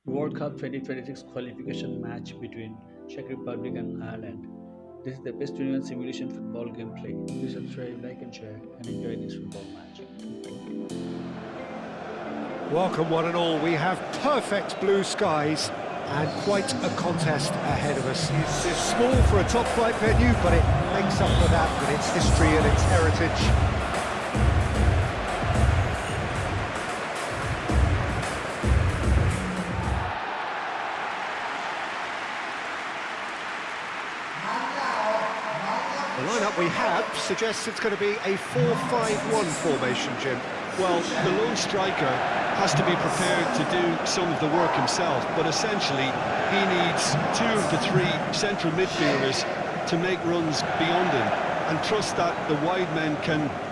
World Cup 2026 qualification match between Czech Republic and Ireland. This is the best genuine simulation football gameplay. Please subscribe, like and share and enjoy this football match. Welcome one and all. We have perfect blue skies and quite a contest ahead of us. It's small for a top-flight venue, but it makes up for that with its history and its heritage. The lineup we have suggests it's going to be a 4-5-1 formation, Jim. Well, the lone striker has to be prepared to do some of the work himself, but essentially he needs 2 of the 3 central midfielders to make runs beyond him and trust that the wide men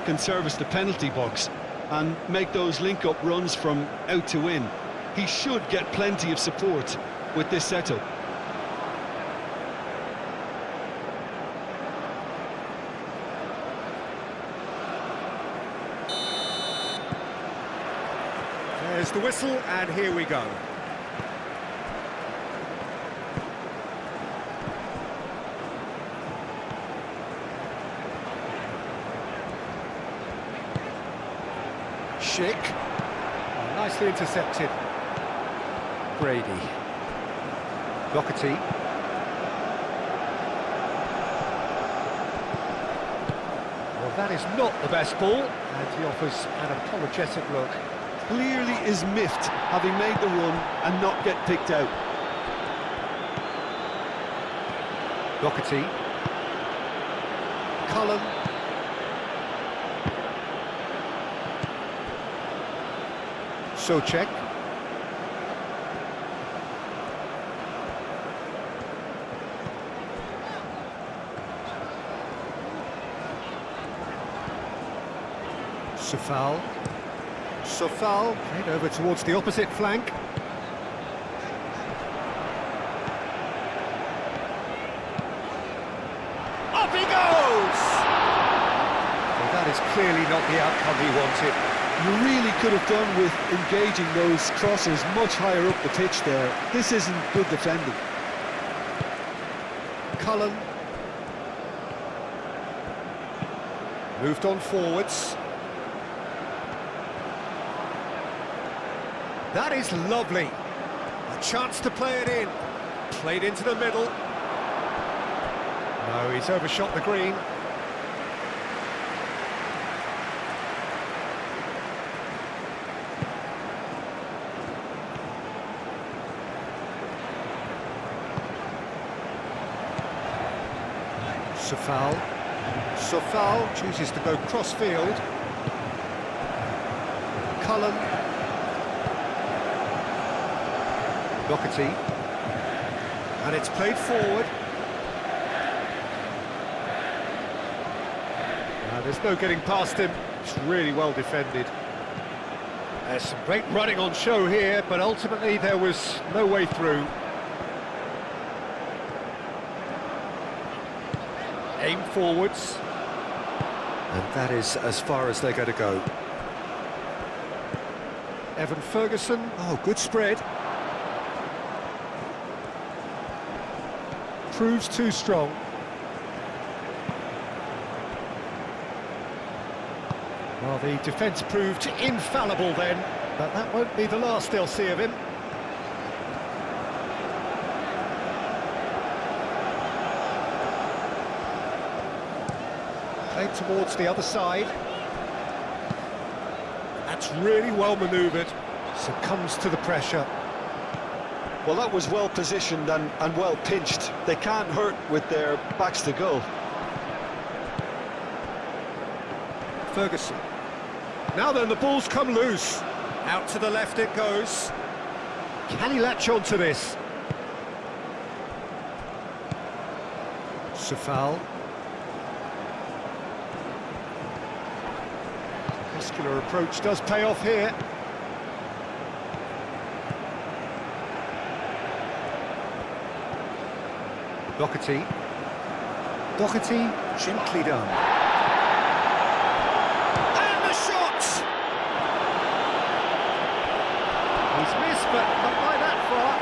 can service the penalty box and make those link-up runs from out to in. He should get plenty of support with this setup. There's the whistle, and here we go. Schick. Nicely intercepted. Brady. Doherty. Well, that is not the best ball, and he offers an apologetic look. Clearly is miffed having made the run and not get picked out. Doherty. Cullen. Souček. Sofal. Sofal, played over towards the opposite flank. Up he goes! Well, that is clearly not the outcome he wanted. You really could have done with engaging those crosses much higher up the pitch there. This isn't good defending. Cullen. Moved on forwards. That is lovely. A chance to play it in. Played into the middle. No, he's overshot the green. Sofal. Sofal chooses to go cross-field. Cullen. Doherty, and it's played forward. There's no getting past him. It's really well defended. There's some great running on show here, but ultimately there was no way through. Aim forwards. And that is as far as they're going to go. Evan Ferguson. Oh, good spread. Proves too strong. Well, the defence proved infallible then, but that won't be the last they'll see of him. Played towards the other side. That's really well manoeuvred. Succumbs to the pressure. Well, that was well positioned and well pinched. They can't hurt with their backs to goal. Ferguson. Now then, the ball's come loose. Out to the left it goes. Can he latch on to this? Sofal. Muscular approach does pay off here. Doherty. Doherty, gently done. And the shot! He's missed, but not by that far.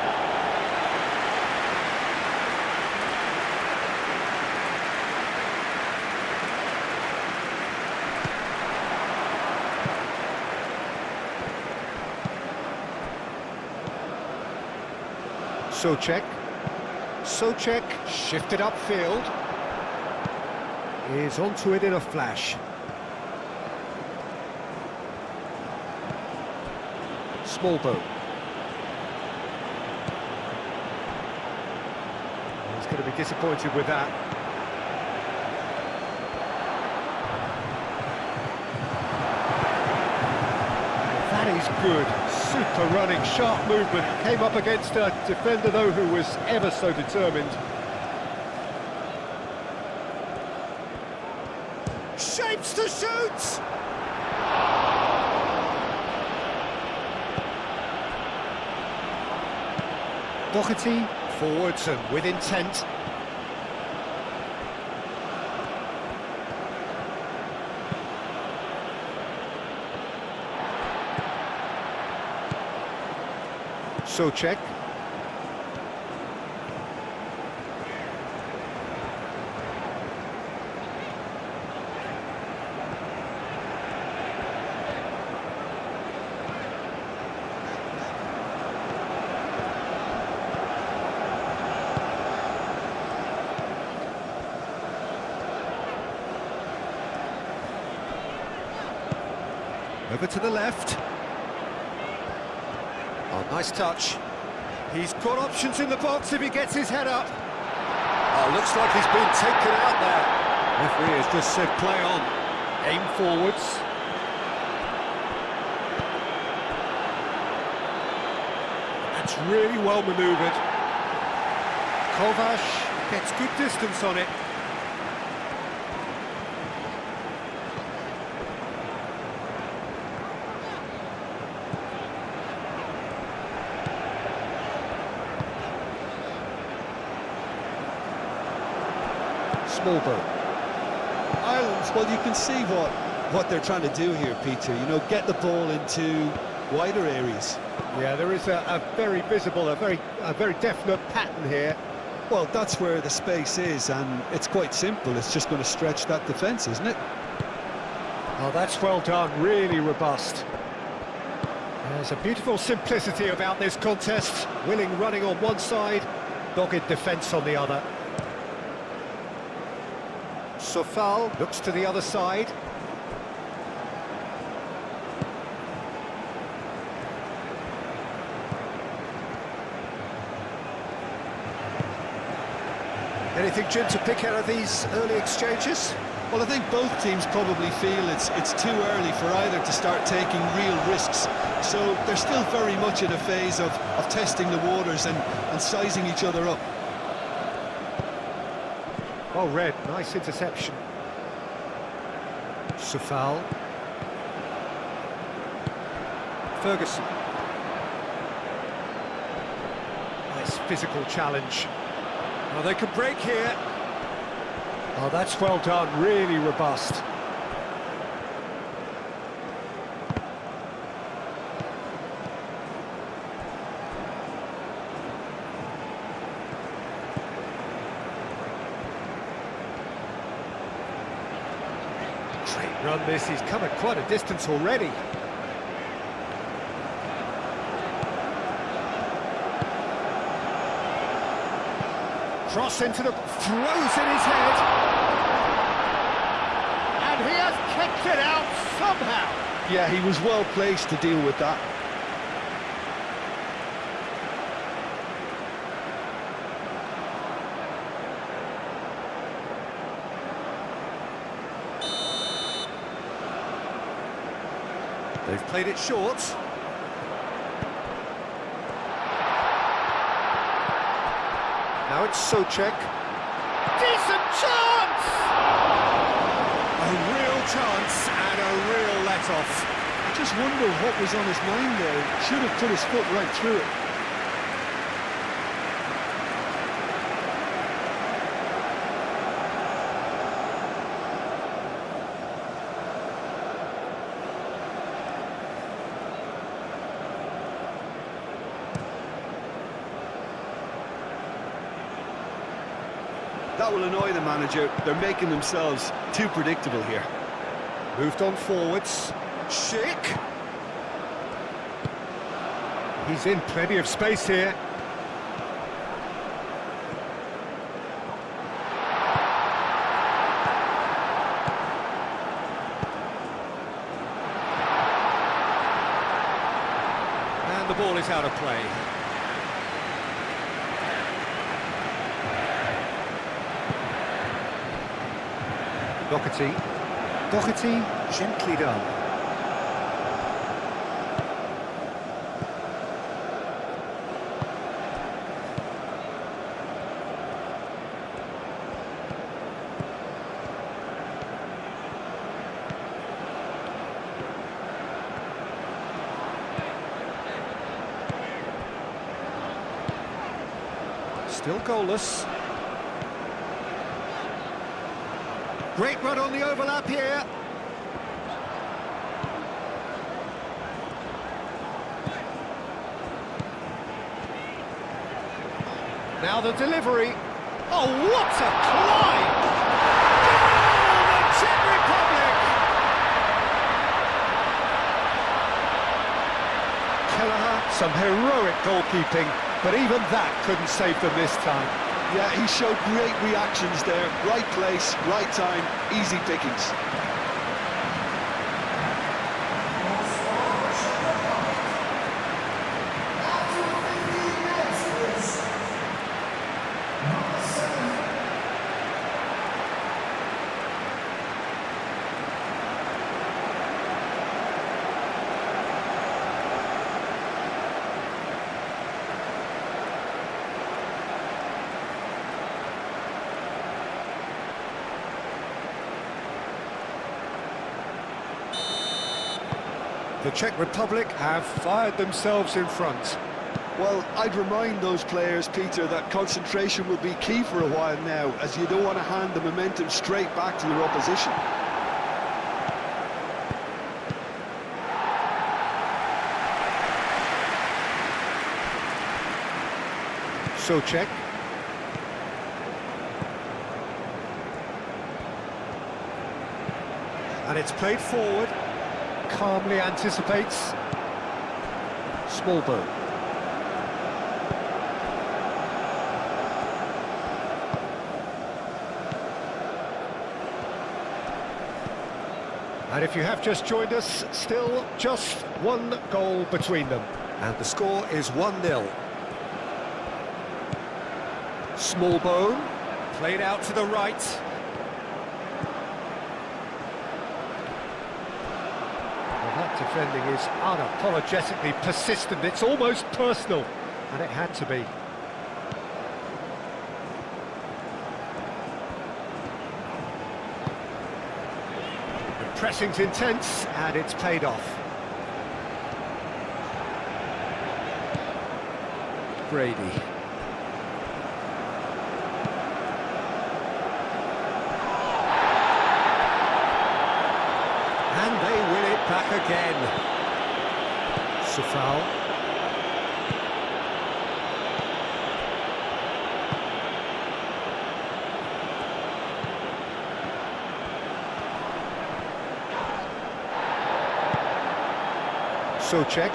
Souček. Souček shifted upfield. Is onto it in a flash. Small boat. He's going to be disappointed with that. That is good. Super running, sharp movement. Came up against a defender, though, who was ever so determined. Shapes to shoot! Doherty forwards and with intent. Souček. Over to the left. Oh, nice touch. He's got options in the box if he gets his head up. Oh, looks like he's been taken out there. Referee has just said play on. Aim forwards. That's really well manoeuvred. Kovac gets good distance on it. Small boat. Ireland, well, you can see what they're trying to do here, Peter. You know, get the ball into wider areas. Yeah, there is a very visible, a very definite pattern here. Well, that's where the space is, and it's quite simple. It's just going to stretch that defence, isn't it? Oh, that's well done, really robust. There's a beautiful simplicity about this contest. Willing running on one side, dogged defence on the other. Sofal looks to the other side. Anything, Jim, to pick out of these early exchanges? Well, I think both teams probably feel it's too early for either to start taking real risks. So they're still very much in a phase of testing the waters and sizing each other up. Well read, nice interception. Sofal. Ferguson. Nice physical challenge. Well, they could break here. Oh, that's well done, really robust. Great run this, he's come at quite a distance already. Cross into the... throws in his head. And he has kicked it out somehow. Yeah, he was well placed to deal with that. They've played it short. Now it's Souček. Decent chance! A real chance and a real let-off. I just wonder what was on his mind there. Should have put his foot right through it. That will annoy the manager. They're making themselves too predictable here. Moved on forwards. Schick. He's in plenty of space here. out of play. Doherty, gently done. Still goalless. Great run on the overlap here. Now the delivery. Oh, what a climb! Goal, the Czech Republic! Kelleher, some heroic goalkeeping, but even that couldn't save them this time. Yeah, he showed great reactions there. Right place, right time, easy pickings. The Czech Republic have fired themselves in front. Well, I'd remind those players, Peter, that concentration will be key for a while now, as you don't want to hand the momentum straight back to your opposition. Czech. And it's played forward. Calmly anticipates. Smallbone. And if you have just joined us, still just one goal between them. And the score is 1-0. Smallbone, played out to the right. That defending is unapologetically persistent. It's almost personal, and it had to be. The pressing's intense, and it's paid off. Brady. Back again. Safal. Czech.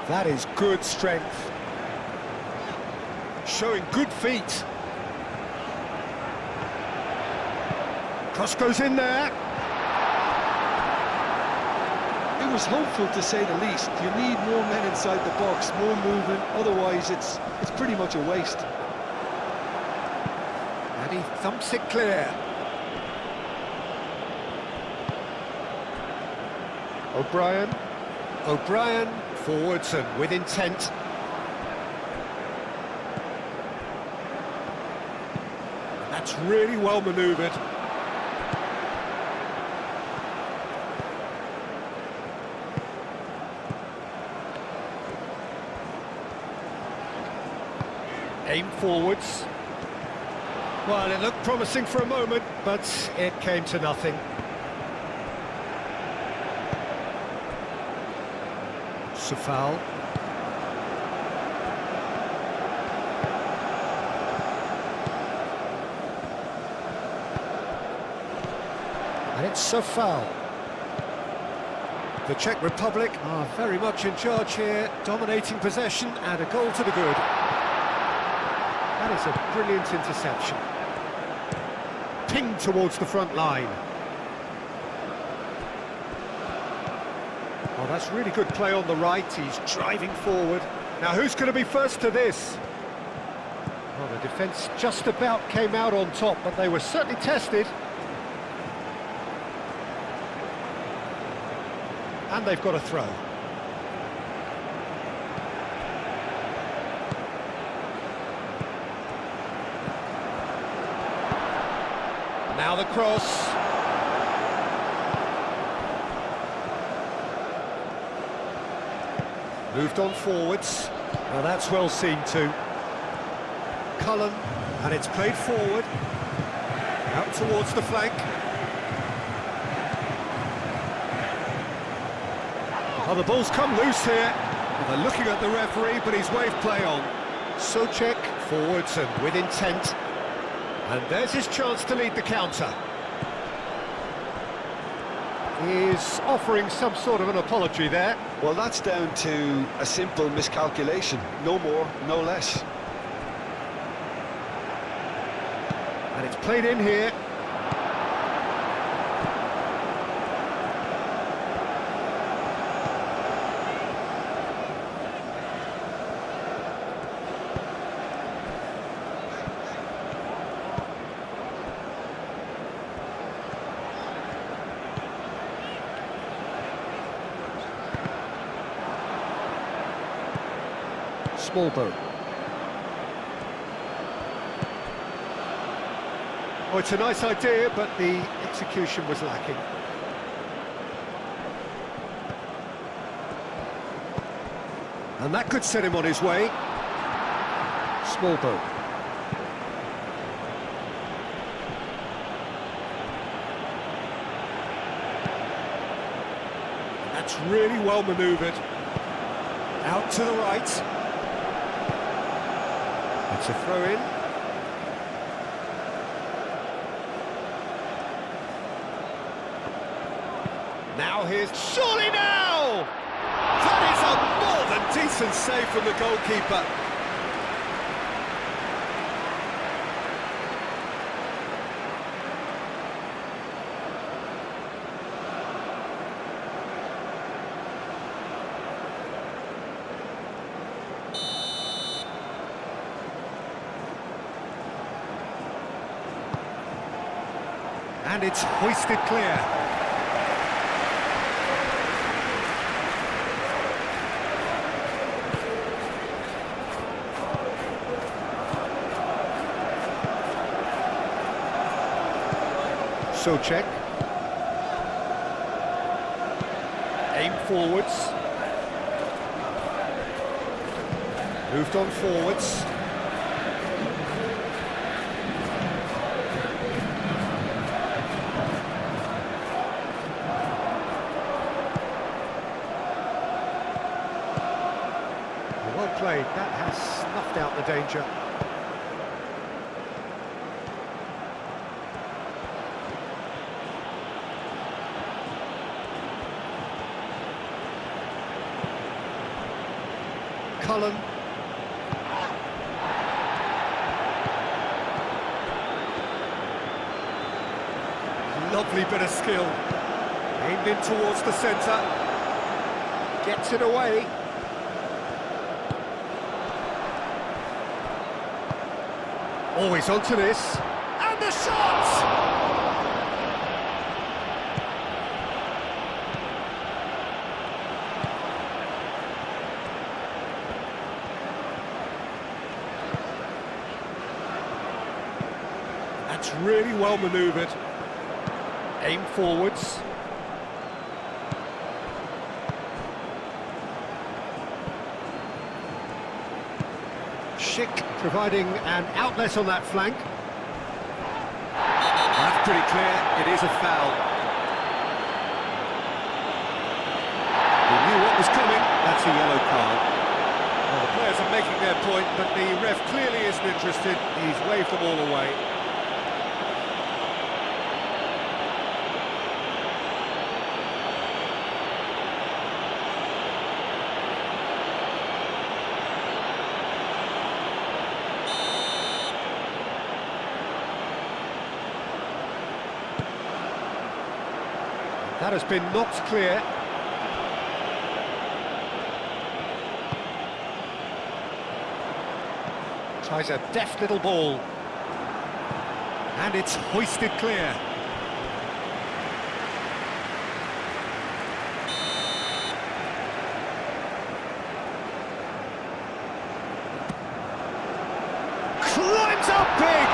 That is good strength. Showing good feet. Cross goes in there. It was hopeful, to say the least. You need more men inside the box, more movement, otherwise it's pretty much a waste. And he thumps it clear. O'Brien, forwards and with intent. That's really well manoeuvred. Aim forwards. Well, it looked promising for a moment, but it came to nothing. Safal. And it's Safal. The Czech Republic are very much in charge here, dominating possession and a goal to the good. That is a brilliant interception. Pinged towards the front line. Oh, that's really good play on the right. He's driving forward. Now, who's going to be first to this? Well, the defence just about came out on top, but they were certainly tested. And they've got a throw. Now the cross. Moved on forwards. Now that's well seen too. Cullen, and it's played forward. Out towards the flank. Oh, the ball's come loose here. Well, they're looking at the referee, but he's waved play on. Souček forwards and with intent. And there's his chance to lead the counter. He's offering some sort of an apology there. Well, that's down to a simple miscalculation. No more, no less. And it's played in here. Smallbone. Oh, it's a nice idea, but the execution was lacking. And that could set him on his way. Smallbone. That's really well manoeuvred. Out to the right. It's a throw-in. Now here's... Surely now! That is a more than decent save from the goalkeeper. And it's hoisted clear. Souček. Aim forwards. Moved on forwards. Well played. That has snuffed out the danger. Cullen. Lovely bit of skill. Aimed in towards the centre. Gets it away. Always onto this. And the shot! That's really well manoeuvred. Aim forwards. Schick providing an outlet on that flank. That's pretty clear, it is a foul. He knew what was coming, that's a yellow card. Well, the players are making their point, but the ref clearly isn't interested. He's waved them all away. That has been knocked clear. Tries a deft little ball. And it's hoisted clear. Climbs up big!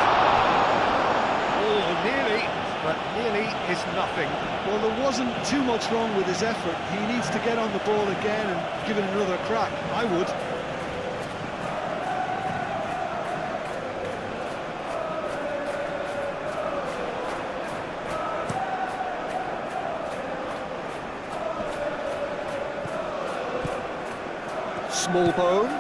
Oh, nearly, but nearly is nothing. Well, there wasn't too much wrong with his effort. He needs to get on the ball again and give it another crack. I would. Small bone.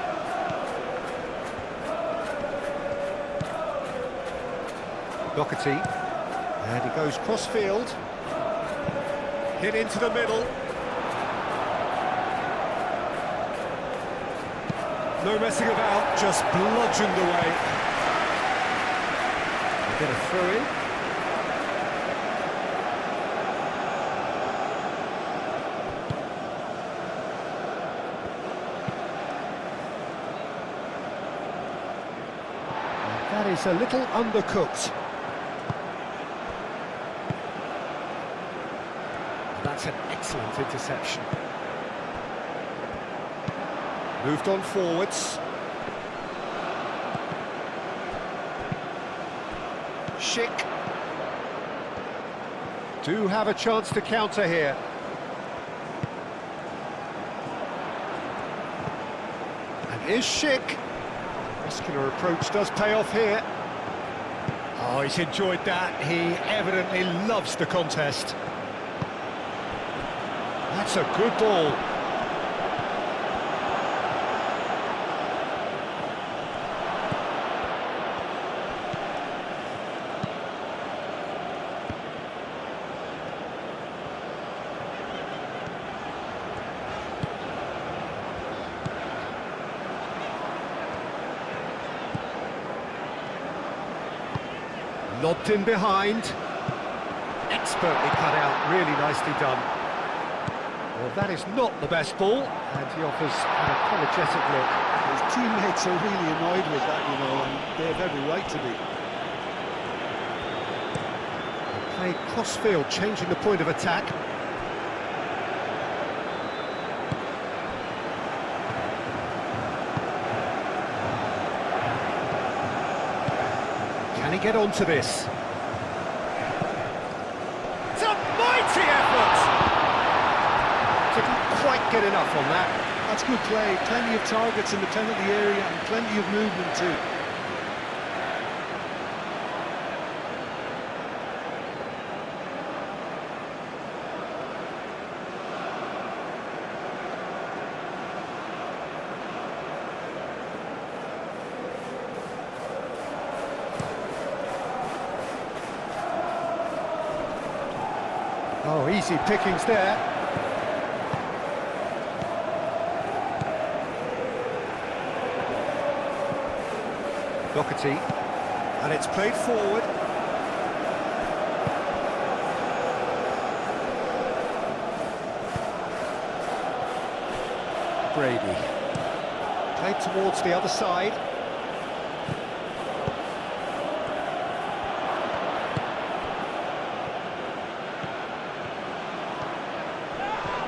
Doherty, and he goes cross-field, hit into the middle. No messing about, just bludgeoned away. A bit of throw-in. That is a little undercooked. That's an excellent interception. Moved on forwards. Schick. Do have a chance to counter here. And is Schick. Muscular approach does pay off here. Oh, he's enjoyed that. He evidently loves the contest. That's a good ball. Lobbed in behind. Expertly cut out, really nicely done. Well, that is not the best ball, and he offers an apologetic look. His teammates are really annoyed with that, you know, and they have every right to be. Play cross-field, changing the point of attack. Can he get onto this? It's a mighty effort! Didn't quite get enough on that. That's good play. Plenty of targets in the penalty area and plenty of movement too. Oh, easy pickings there. Doherty, and it's played forward. Brady, played towards the other side.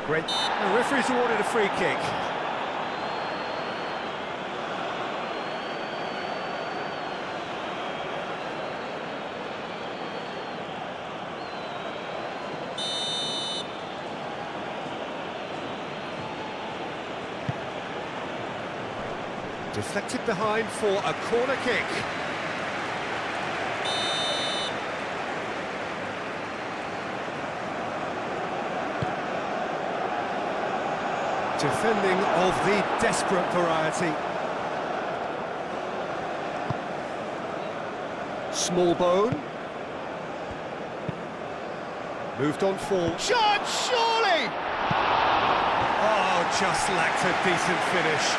Great. The referee's awarded a free kick. Deflected behind for a corner kick. Defending of the desperate variety. Small bone. Moved on forward. Shot, surely! Oh, just lacked a decent finish.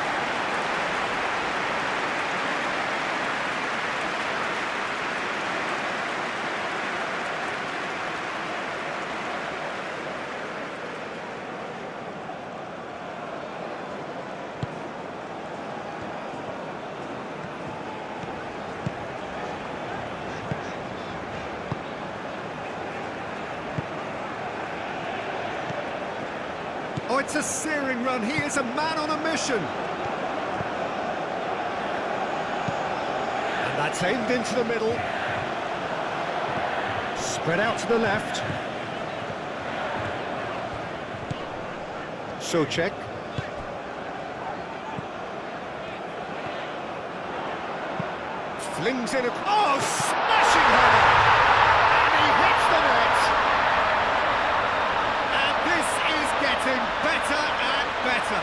Oh, it's a searing run. He is a man on a mission. And that's aimed into the middle. Spread out to the left. Souček. Flings in a... Oh, smashing header! And he hits the net! And this is getting better and better.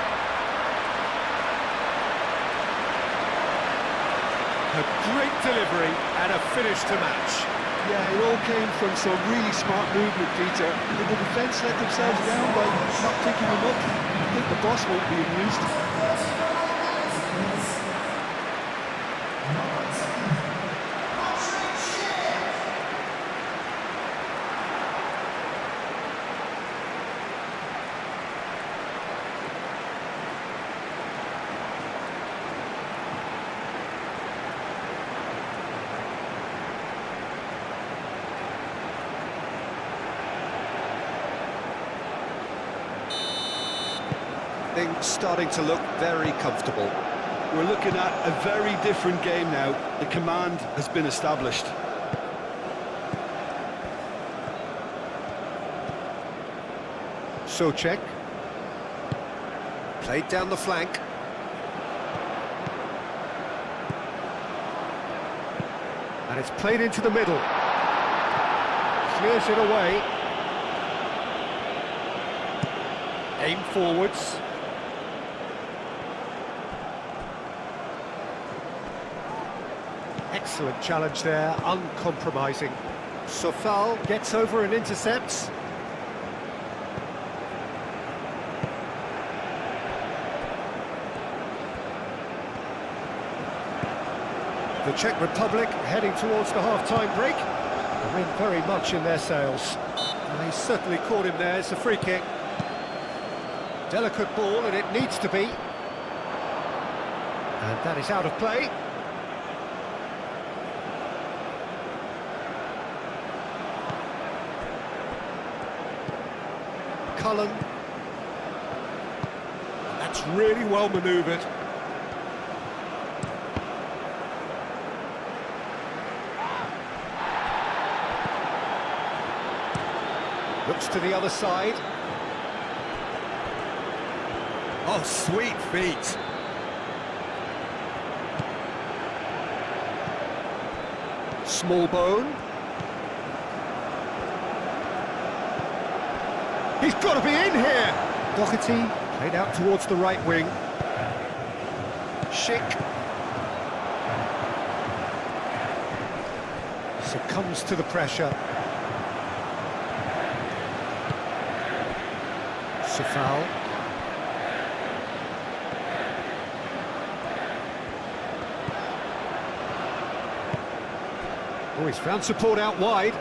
A great delivery and a finish to match. Yeah, it all came from some really smart movement, Peter. Did the defence let themselves down by not picking him up? I think the boss won't be amused. Things starting to look very comfortable. We're looking at a very different game now. The command has been established. Souček. Played down the flank. And it's played into the middle. Clears it away. Aim forwards. Excellent challenge there, uncompromising. Sofal gets over and intercepts. The Czech Republic heading towards the half-time break. The wind very much in their sails. And he certainly caught him there. It's a free kick. Delicate ball, and it needs to be. And that is out of play. Cullen. That's really well manoeuvred. Looks to the other side. Oh, sweet feet. Small bone. He's got to be in here! Doherty played out towards the right wing. Schick. Succumbs to the pressure. Sofal. Oh, he's found support out wide.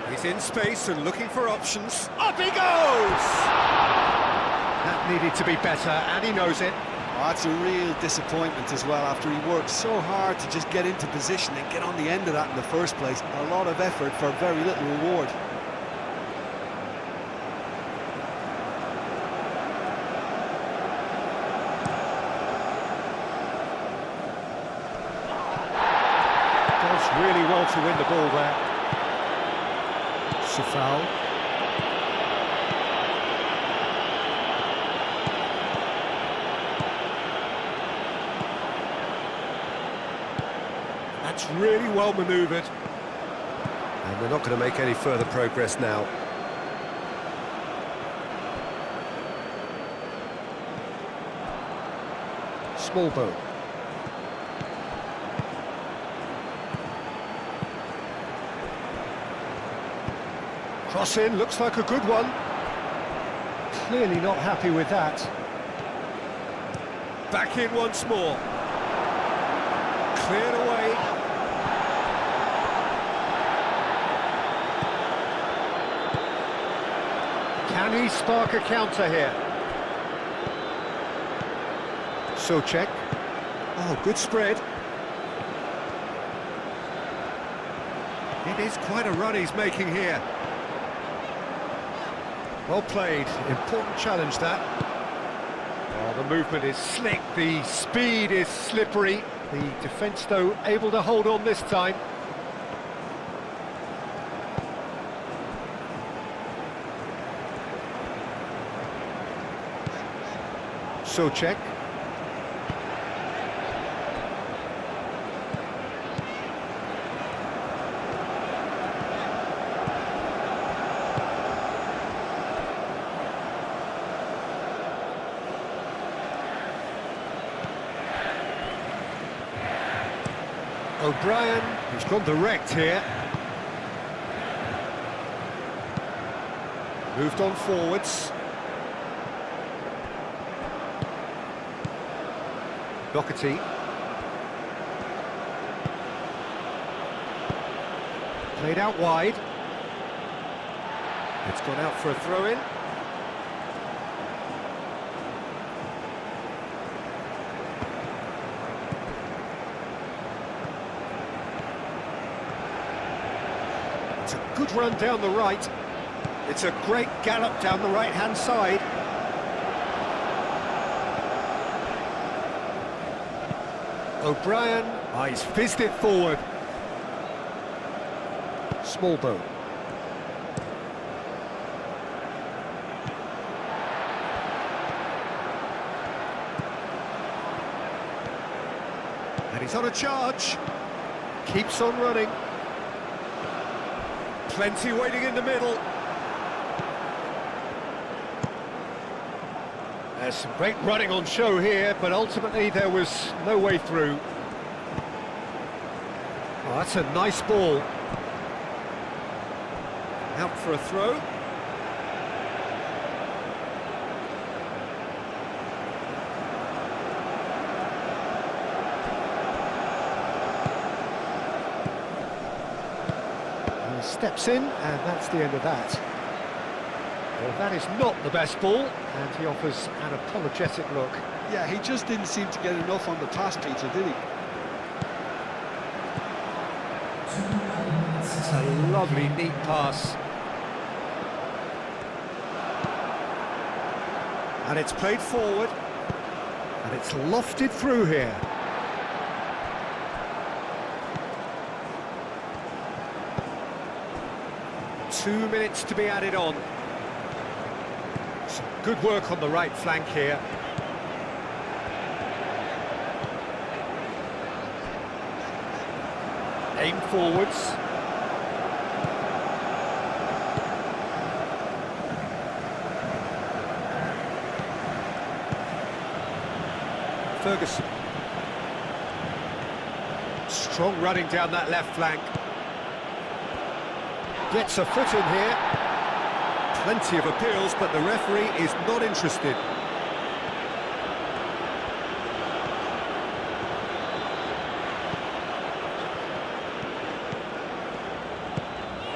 He's in space and looking for options. Up he goes! That needed to be better, and he knows it. Oh, that's a real disappointment as well, after he worked so hard to just get into position and get on the end of that in the first place. A lot of effort for very little reward. Really well to win the ball there. Sofal. That's really well manoeuvred. And they're not going to make any further progress now. Small boat. Cross in, looks like a good one. Clearly not happy with that. Back in once more. Cleared away. Can he spark a counter here? Souček. Oh, good spread. It is quite a run he's making here. Well played, important challenge that. Oh, the movement is slick, the speed is slippery. The defence, though, able to hold on this time. Czech. O'Brien, who's gone direct here. Moved on forwards. Doherty. Played out wide. It's gone out for a throw-in. It's a good run down the right. It's a great gallop down the right-hand side. O'Brien, he's fizzed it forward. Smallbone. And he's on a charge. Keeps on running. Plenty waiting in the middle. There's some great running on show here, but ultimately there was no way through. Oh, that's a nice ball. Out for a throw. He steps in, and that's the end of that. Well, that is not the best ball, and he offers an apologetic look. Yeah, he just didn't seem to get enough on the pass, Peter, did he? It's a lovely, neat pass. And it's played forward, and it's lofted through here. Two minutes to be added on. Some good work on the right flank here. Aim forwards. Ferguson. Strong running down that left flank. Gets a foot in here. Plenty of appeals, but the referee is not interested.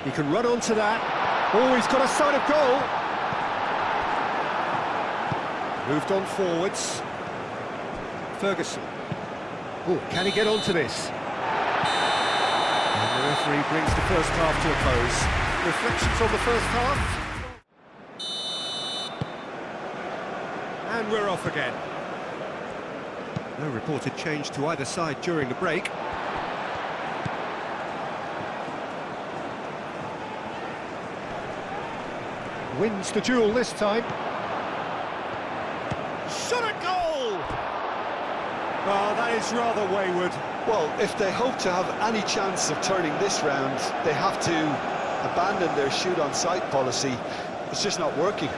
He can run onto that. Oh, he's got a sight of goal. Moved on forwards. Ferguson. Oh, can he get onto this? And the referee brings the first half to a close. Reflections on the first half. And we're off again. No reported change to either side during the break. Wins the duel this time. Shot at goal! Oh, that is rather wayward. Well, if they hope to have any chance of turning this round, they have to abandon their shoot-on-sight policy. It's just not working.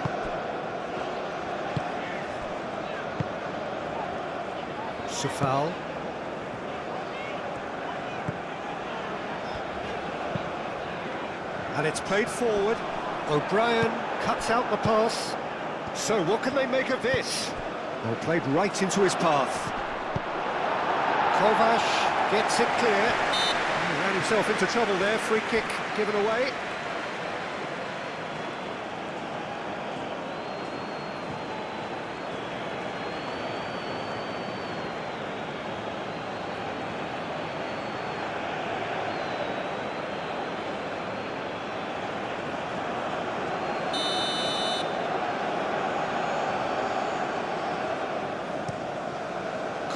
Foul. And it's played forward. O'Brien cuts out the pass. So what can they make of this? Well, played right into his path. Kovac gets it clear. He ran himself into trouble there. Free kick given away.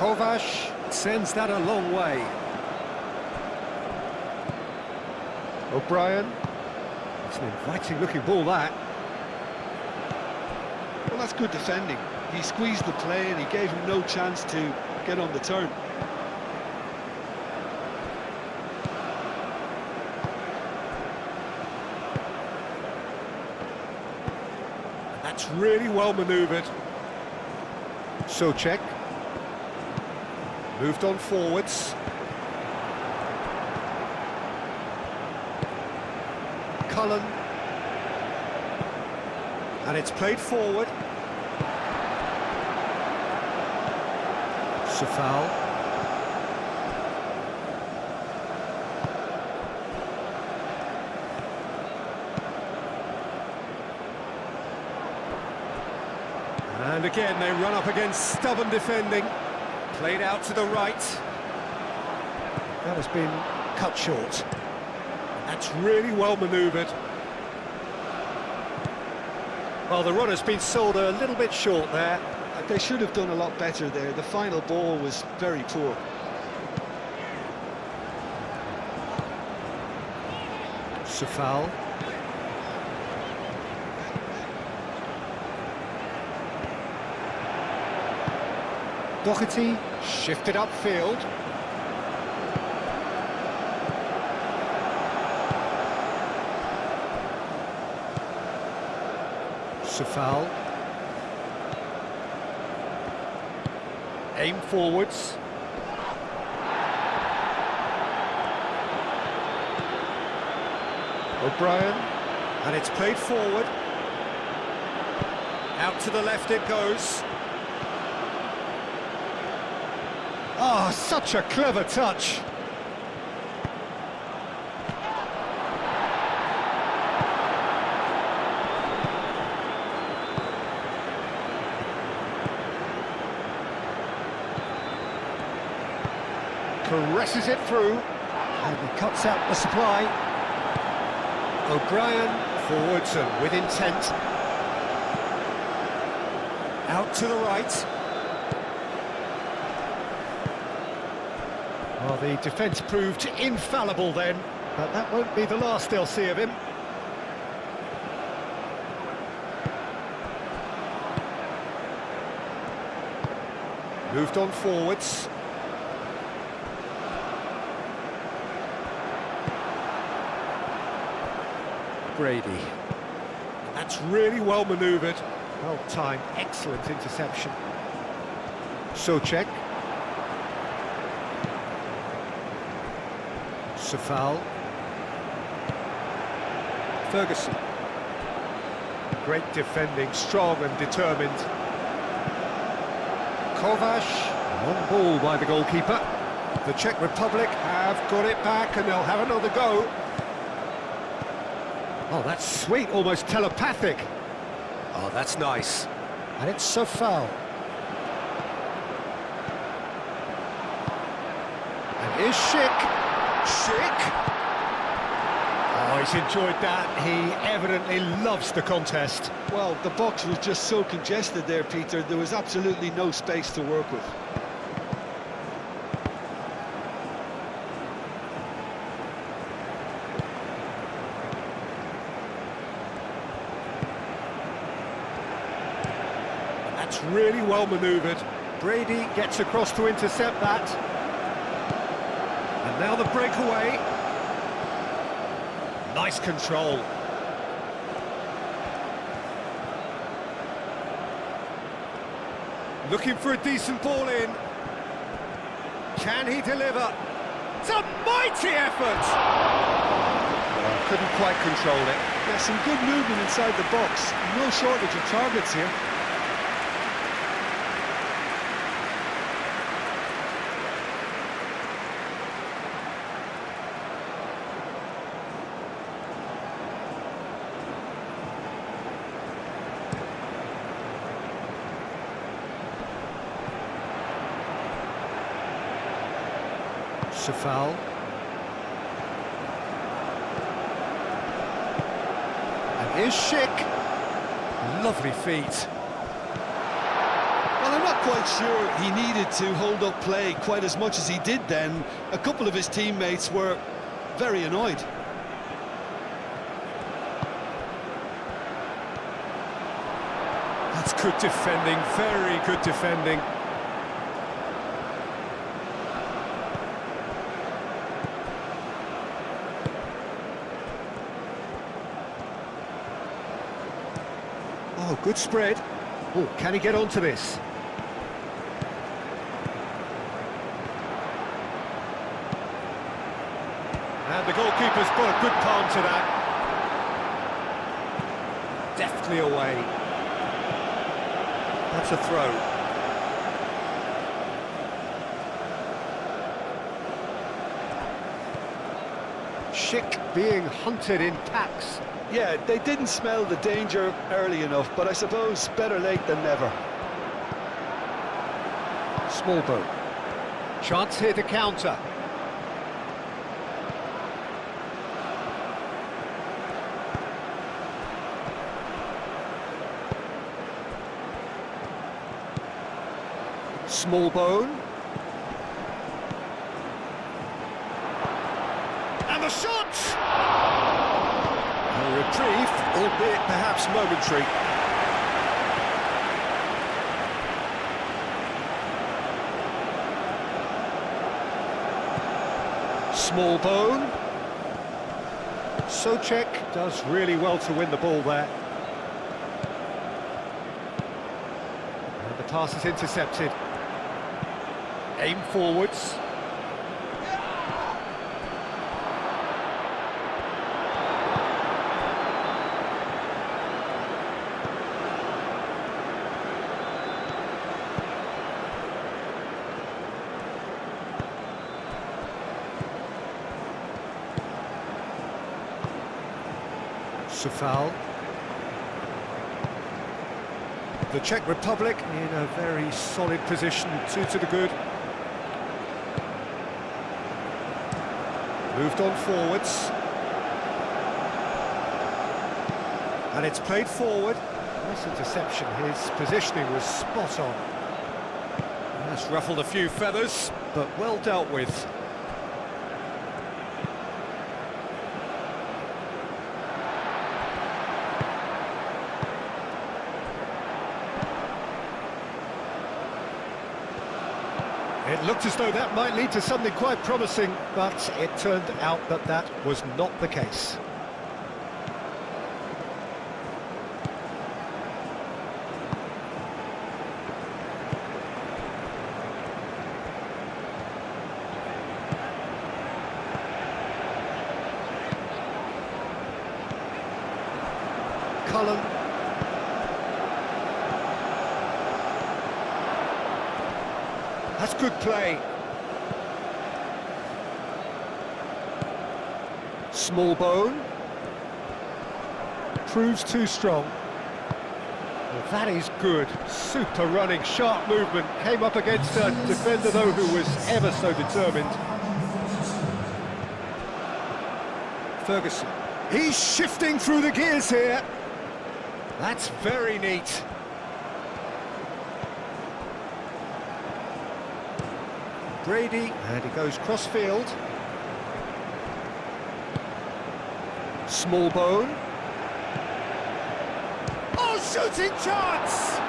Kovac sends that a long way. O'Brien. It's an inviting looking ball, that. Well, that's good defending. He squeezed the play and he gave him no chance to get on the turn. That's really well manoeuvred. Czech moved on forwards. Cullen. And it's played forward. Foul. And again they run up against stubborn defending. Played out to the right. That has been cut short. That's really well manoeuvred. Well, the run has been sold a little bit short there. They should have done a lot better there. The final ball was very poor. Foul. Doherty shifted upfield. Foul. Aim forwards. O'Brien, and it's played forward. Out to the left it goes. Oh, such a clever touch. Caresses it through, and he cuts out the supply. O'Brien forwards and with intent. Out to the right. Well, the defence proved infallible then, but that won't be the last they'll see of him. Moved on forwards. Brady. That's really well manoeuvred. Well timed, excellent interception. Czech. Foul. Ferguson. Great defending, strong and determined. Kovac. Long ball by the goalkeeper. The Czech Republic have got it back and they'll have another go. Oh, that's sweet, almost telepathic. Oh, that's nice. And it's a foul. And here's Schick. Oh, he's enjoyed that. He evidently loves the contest. Well, the box was just so congested there, Peter. There was absolutely no space to work with. That's really well manoeuvred. Brady gets across to intercept that. And now the breakaway. Nice control. Looking for a decent ball in. Can he deliver? It's a mighty effort! Couldn't quite control it. Yeah, some good movement inside the box. No shortage of targets here. Foul. And here's Schick. Lovely feet. Well, I'm not quite sure he needed to hold up play quite as much as he did then. A couple of his teammates were very annoyed. That's good defending, very good defending. Oh, good spread. Oh, can he get onto this? And the goalkeeper's got a good palm to that. Deftly away. That's a throw. Schick being hunted in packs. Yeah, they didn't smell the danger early enough, but I suppose better late than never. Small boat. Chance here to counter. Small bone. And the shot! A reprieve, albeit perhaps momentary. Small bone. Czech does really well to win the ball there. And the pass is intercepted. Aim forwards. Foul. The Czech Republic in a very solid position, 2 to the good. Moved on forwards. And it's played forward. Nice interception, his positioning was spot on. That's ruffled a few feathers, but well dealt with. It looked as though that might lead to something quite promising, but it turned out that that was not the case. Cullen. That's good play. Small bone. Proves too strong. Well, that is good. Super running, sharp movement. Came up against a defender, though, who was ever so determined. Ferguson. He's shifting through the gears here. That's very neat. Brady, and he goes cross-field. Small bone. Oh, shooting chance!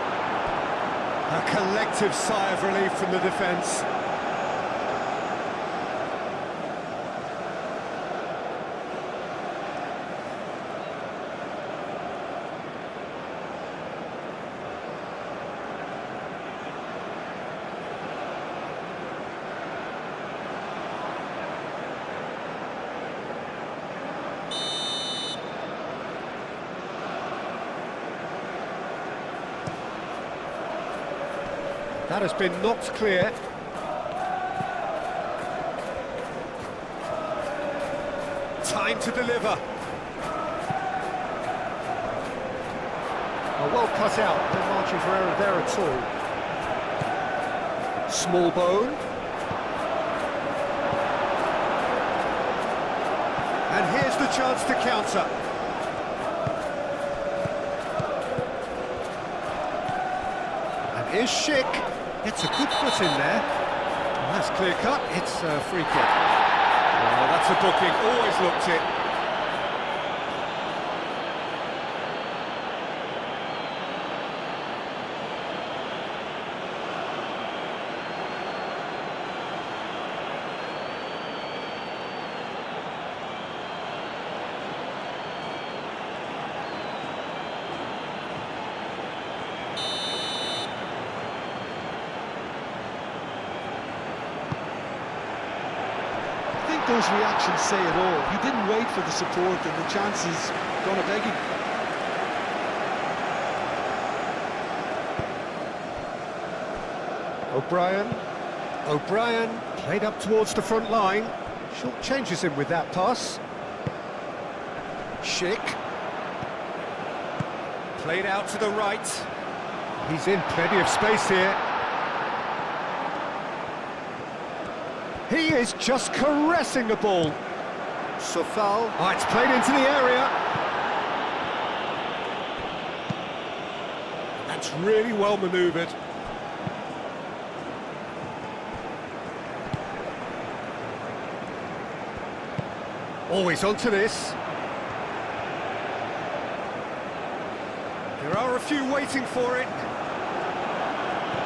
A collective sigh of relief from the defence. That has been knocked clear. Time to deliver. Oh, well cut out. No margin for error there at all. Small bone. And here's the chance to counter. Here's Schick. Gets a good foot in there. And that's clear cut. It's a free kick. Oh, that's a booking. Always looked it. Those reactions say it all. He didn't wait for the support, and the chance is gonna beg him. O'Brien played up towards the front line. Short changes him with that pass. Schick. Played out to the right. He's in plenty of space here. He is just caressing the ball. Sofal. Oh, it's played into the area. That's really well manoeuvred. Always onto this. There are a few waiting for it.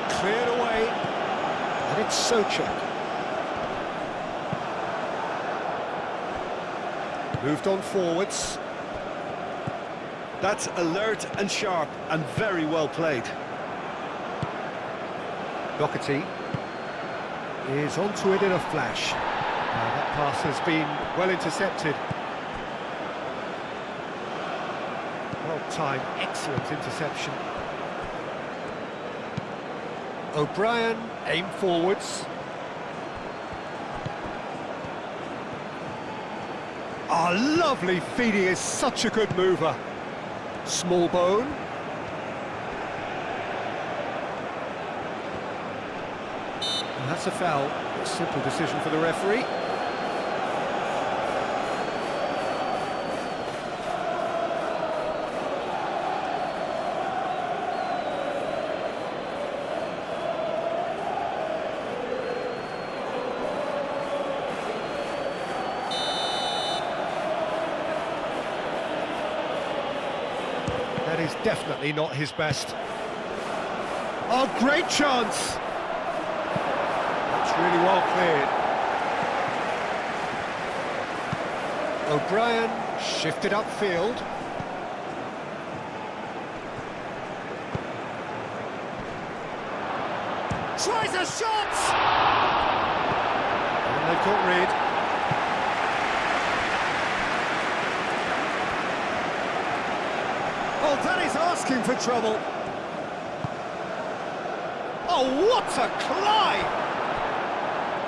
Cleared away. And it's Seice. Moved on forwards. That's alert and sharp and very well played. Doherty is onto it in a flash. That pass has been well intercepted. Well timed, excellent interception. O'Brien, aim forwards. Oh, lovely feeding, is such a good mover. Small bone. And that's a foul. A simple decision for the referee. That is definitely not his best. Oh, great chance! That's really well cleared. O'Brien shifted upfield. Tries a shot! And they've got rid. Oh, that is asking for trouble. Oh, what a climb!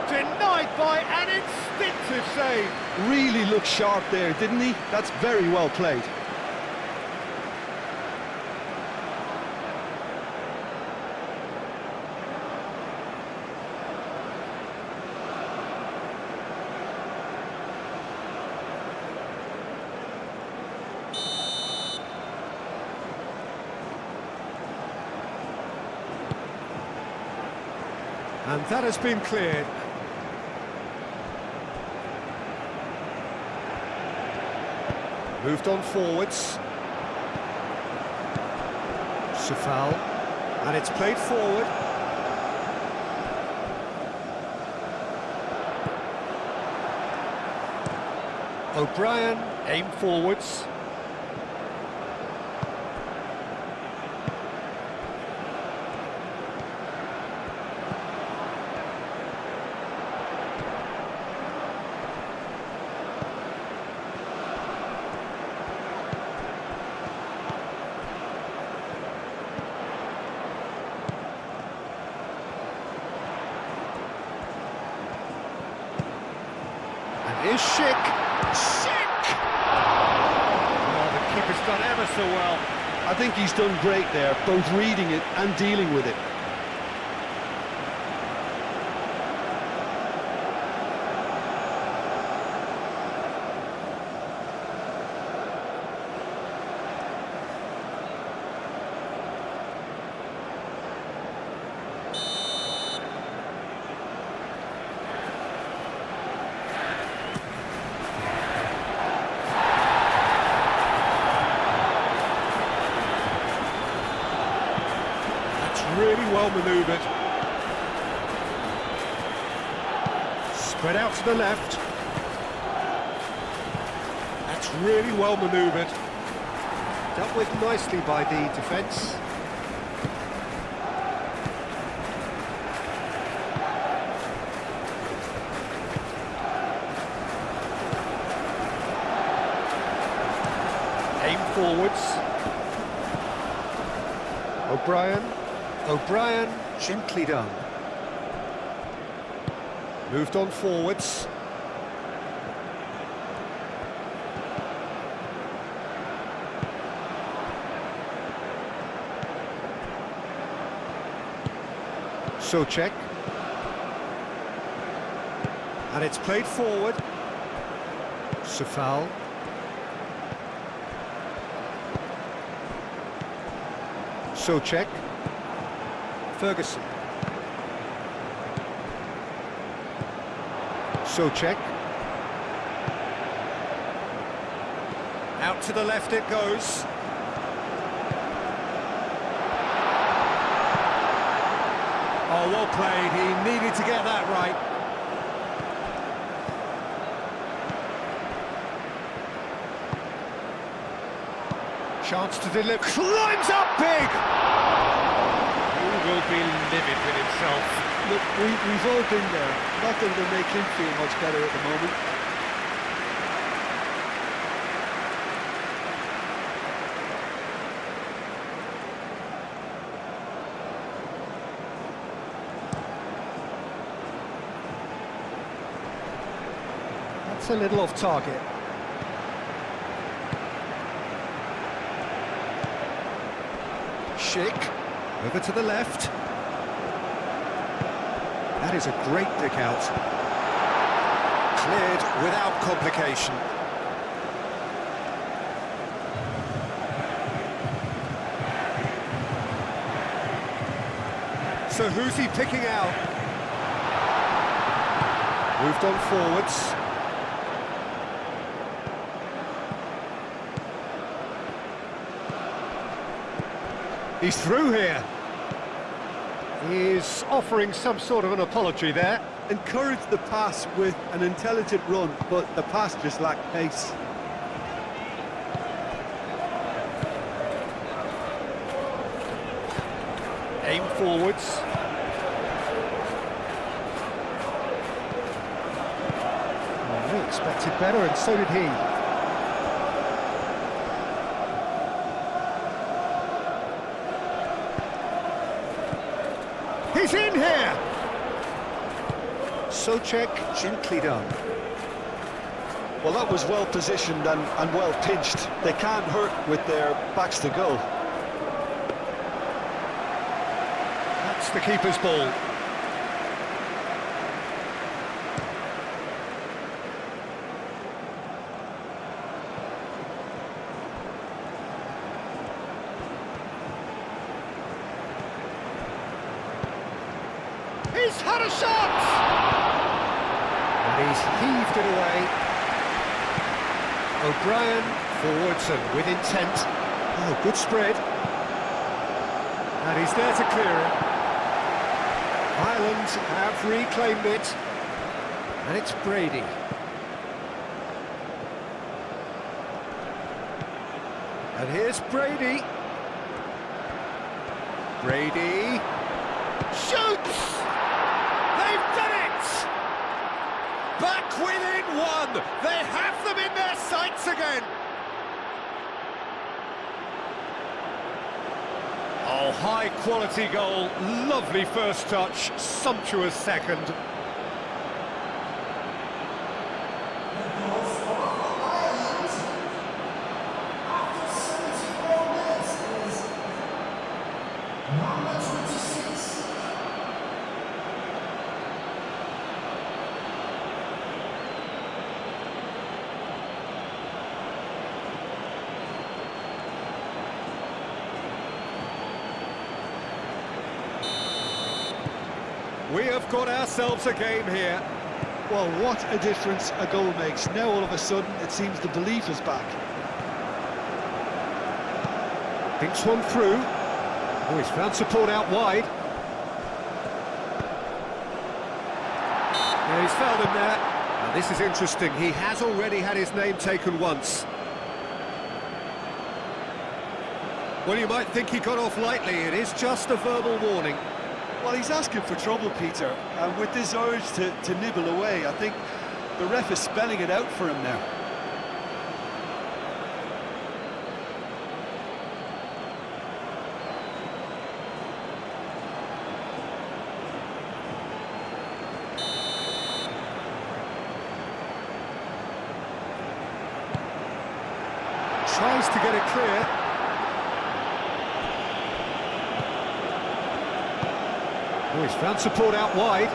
Denied by an instinctive save. Really looked sharp there, didn't he? That's very well played. And that has been cleared. Moved on forwards. Sofal. And it's played forward. O'Brien, aim forwards. Is Schick. Schick! Oh, the keeper's done ever so well. I think he's done great there, both reading it and dealing with it. well manoeuvred. Spread out to the left. That's really well manoeuvred. Dealt with nicely by the defence. Aim forwards. O'Brien, gently done. Moved on forwards. Czech. And it's played forward. Foul. Czech. Ferguson. Czech. Out to the left it goes. Oh, well played. He needed to get that right. Chance to deliver. Climbs up big! He will be livid with himself. Look, we've all been there. Nothing will make him feel much better at the moment. That's a little off target. Schick, over to the left. That is a great pick out. Cleared without complication. So who's he picking out? Moved on forwards. He's through here. He's offering some sort of an apology there. Encouraged the pass with an intelligent run, but the pass just lacked pace. Aim forwards. Well, we expected better, and so did he. He's in here! Czech, gently done. Well, that was well positioned and well pinched. They can't hurt with their backs to goal. That's the keeper's ball. He's had a shot! And he's heaved it away. O'Brien forwards and with intent. Oh, good spread. And he's there to clear it. Ireland have reclaimed it. And it's Brady. And here's Brady. Brady shoots! They've done it! Back within one! They have them in their sights again! Oh, high quality goal, lovely first touch, sumptuous second. We have got ourselves a game here. Well, what a difference a goal makes. Now all of a sudden it seems the belief is back. Thinks one through. Oh, he's found support out wide. He's fouled him there. And this is interesting. He has already had his name taken once. Well, you might think he got off lightly. It is just a verbal warning. Well, he's asking for trouble, Peter, and with this urge to nibble away, I think the ref is spelling it out for him now. Tries to get it clear. Oh, he's found support out wide.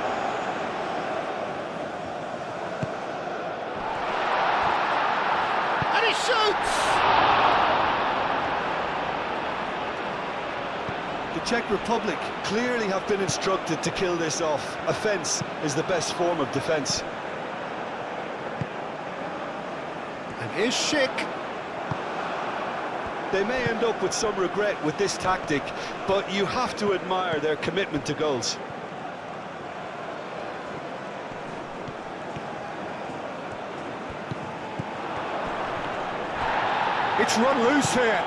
And he shoots! The Czech Republic clearly have been instructed to kill this off. Offence is the best form of defence. And here's Schick. They may end up with some regret with this tactic, but you have to admire their commitment to goals. It's run loose here.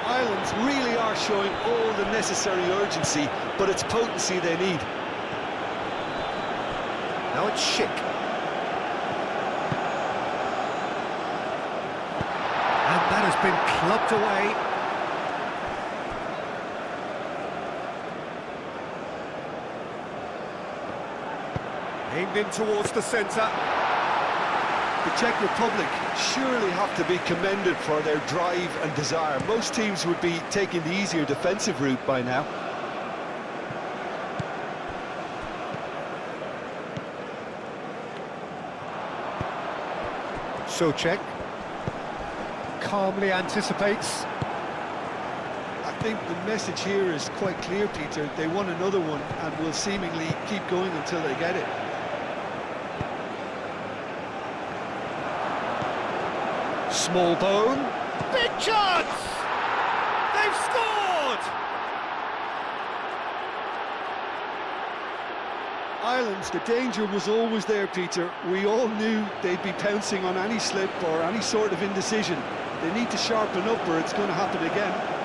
Ireland really are showing all the necessary urgency, but it's potency they need. Now it's Schick. And that has been clubbed away. Aimed in towards the centre. The Czech Republic surely have to be commended for their drive and desire. Most teams would be taking the easier defensive route by now. So Czech calmly anticipates. I think the message here is quite clear, Peter. They want another one and will seemingly keep going until they get it. Small bone. Big chance! They've scored! Ireland, the danger was always there, Peter. We all knew they'd be pouncing on any slip or any sort of indecision. They need to sharpen up or it's going to happen again.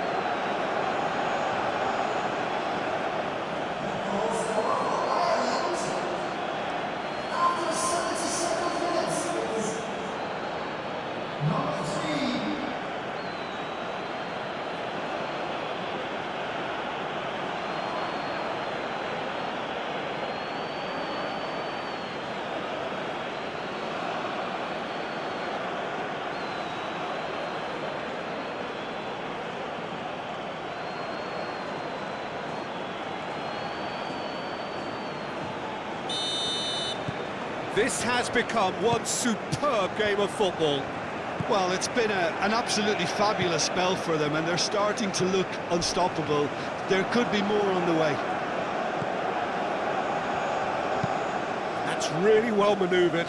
This has become one superb game of football. Well, it's been an absolutely fabulous spell for them, and they're starting to look unstoppable. There could be more on the way. That's really well manoeuvred.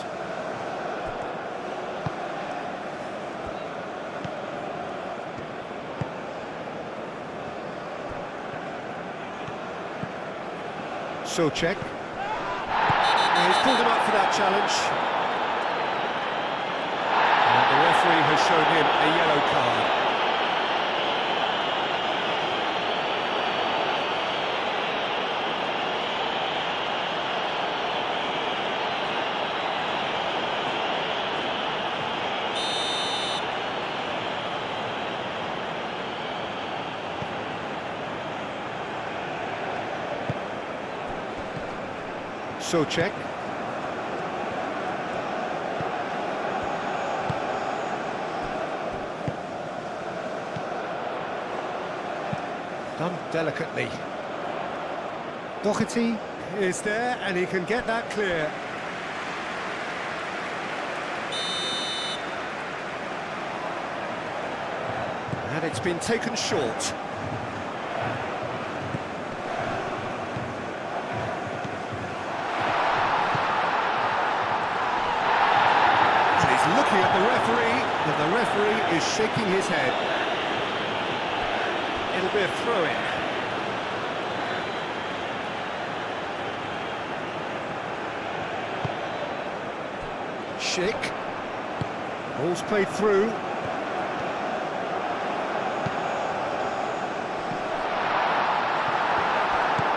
So Czech. He's pulled him up for that challenge. And the referee has shown him a yellow card. So Czech. Done delicately. Doherty is there and he can get that clear. And it's been taken short. And he's looking at the referee, and the referee is shaking his head. It'll be a throw-in. Schick. Ball's played through.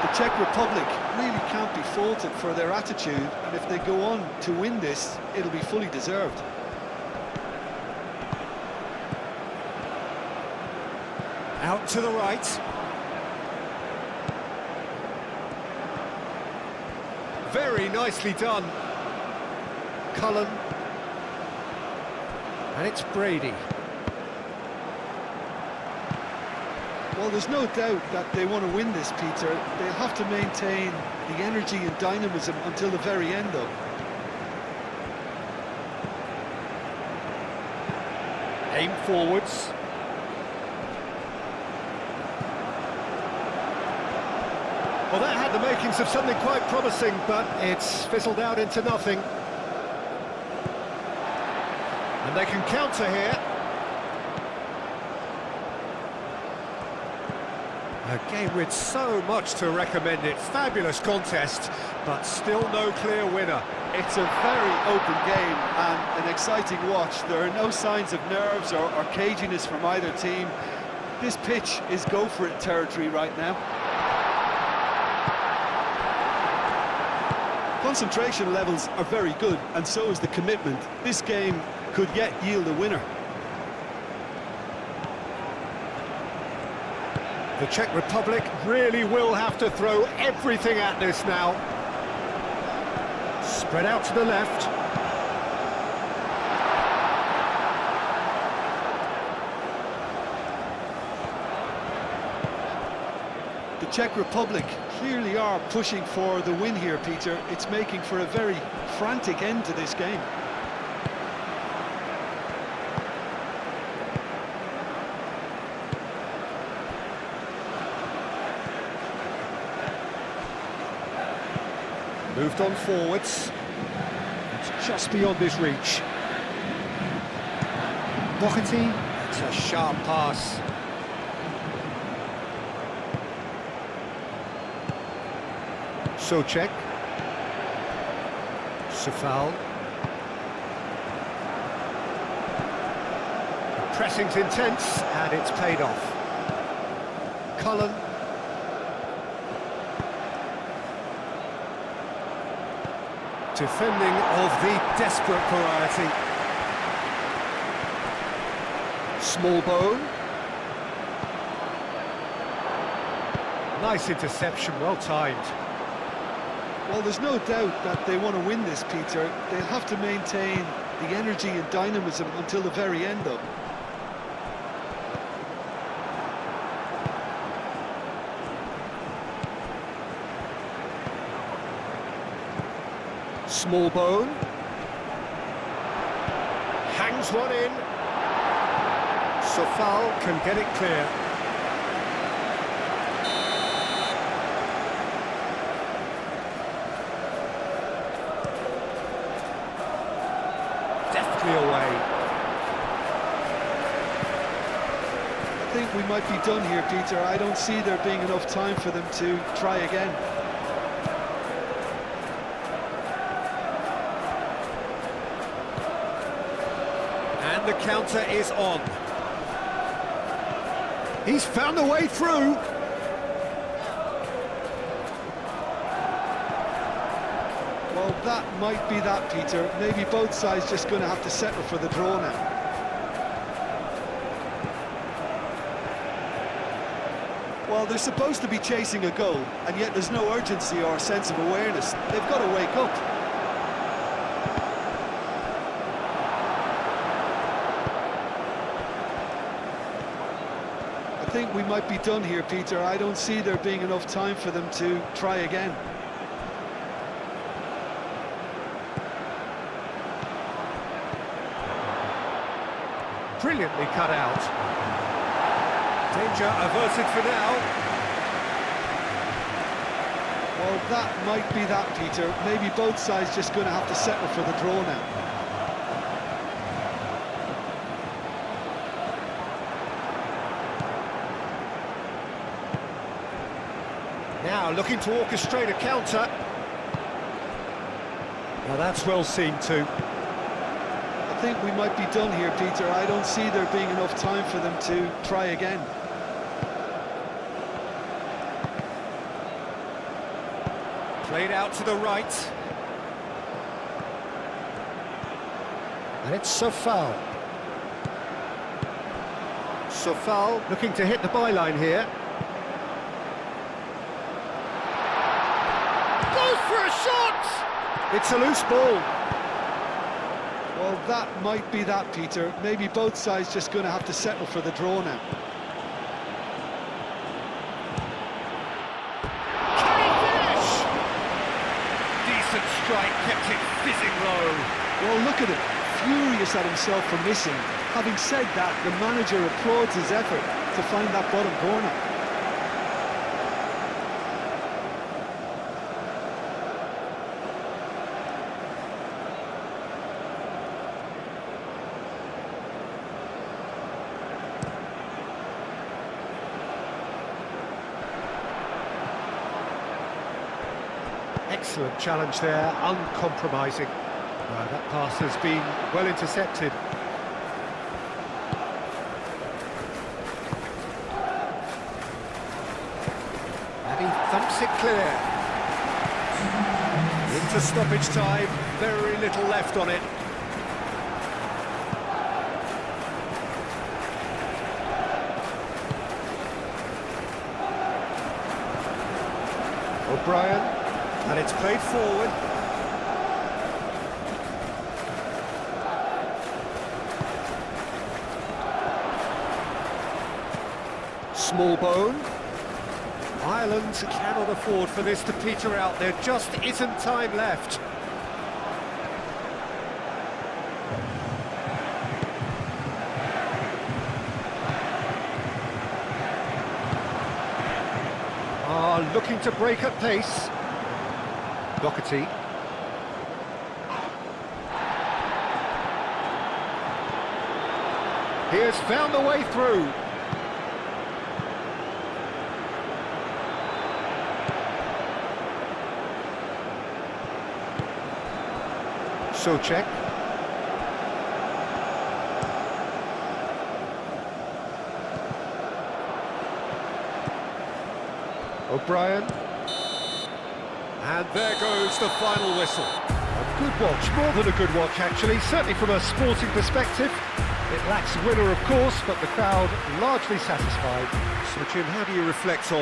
The Czech Republic really can't be faulted for their attitude, and if they go on to win this, it'll be fully deserved. Out to the right. Very nicely done. Cullen. And it's Brady. Well, there's no doubt that they want to win this, Peter. They'll have to maintain the energy and dynamism until the very end, though. Aim forwards. Well, that had the makings of something quite promising, but it's fizzled out into nothing. And they can counter here. A game with so much to recommend it. Fabulous contest, but still no clear winner. It's a very open game and an exciting watch. There are no signs of nerves or caginess from either team. This pitch is go-for-it territory right now. Concentration levels are very good, and so is the commitment. This game could yet yield a winner. The Czech Republic really will have to throw everything at this now. Spread out to the left. The Czech Republic clearly are pushing for the win here, Peter. It's making for a very frantic end to this game. Moved on forwards. It's just beyond his reach. Doherty. It's a sharp pass. Souček. Sefal. The pressing's intense, and it's paid off. Cullen. Defending of the desperate variety. Small bone. Nice interception, well timed. Well, there's no doubt that they want to win this, Peter. They'll have to maintain the energy and dynamism until the very end, though. Small bone. Hangs one in. Sefal can get it clear. Deftly away. I think we might be done here, Peter. I don't see there being enough time for them to try again. And the counter is on. He's found a way through. Well, that might be that, Peter. Maybe both sides just going to have to settle for the draw now. Well, they're supposed to be chasing a goal, and yet there's no urgency or sense of awareness. They've got to wake up. I think we might be done here, Peter. I don't see there being enough time for them to try again. Brilliantly cut out. Danger averted for now. Well, that might be that, Peter. Maybe both sides just going to have to settle for the draw now. Now looking to orchestrate a counter. Well, that's well seen too. think we might be done here, Peter. I don't see there being enough time for them to try again. Played out to the right. And it's Sofal. Sofal looking to hit the byline here. Goes for a shot! It's a loose ball. Well, that might be that, Peter. Maybe both sides just going to have to settle for the draw now. Can he finish? Decent strike, kept it fizzing low. Well, look at him, furious at himself for missing. Having said that, the manager applauds his effort to find that bottom corner. Excellent challenge there, uncompromising. That pass has been well intercepted. And he thumps it clear. Into stoppage time, very little left on it. O'Brien, and it's played forward. Small bone. Ireland cannot afford for this to peter out. There just isn't time left. Looking to break at pace. Doherty. He has found a way through. Czech. O'Brien. And there goes the final whistle. A good watch, more than a good watch actually, certainly from a sporting perspective. It lacks a winner of course, but the crowd largely satisfied. So Jim, how do you reflect on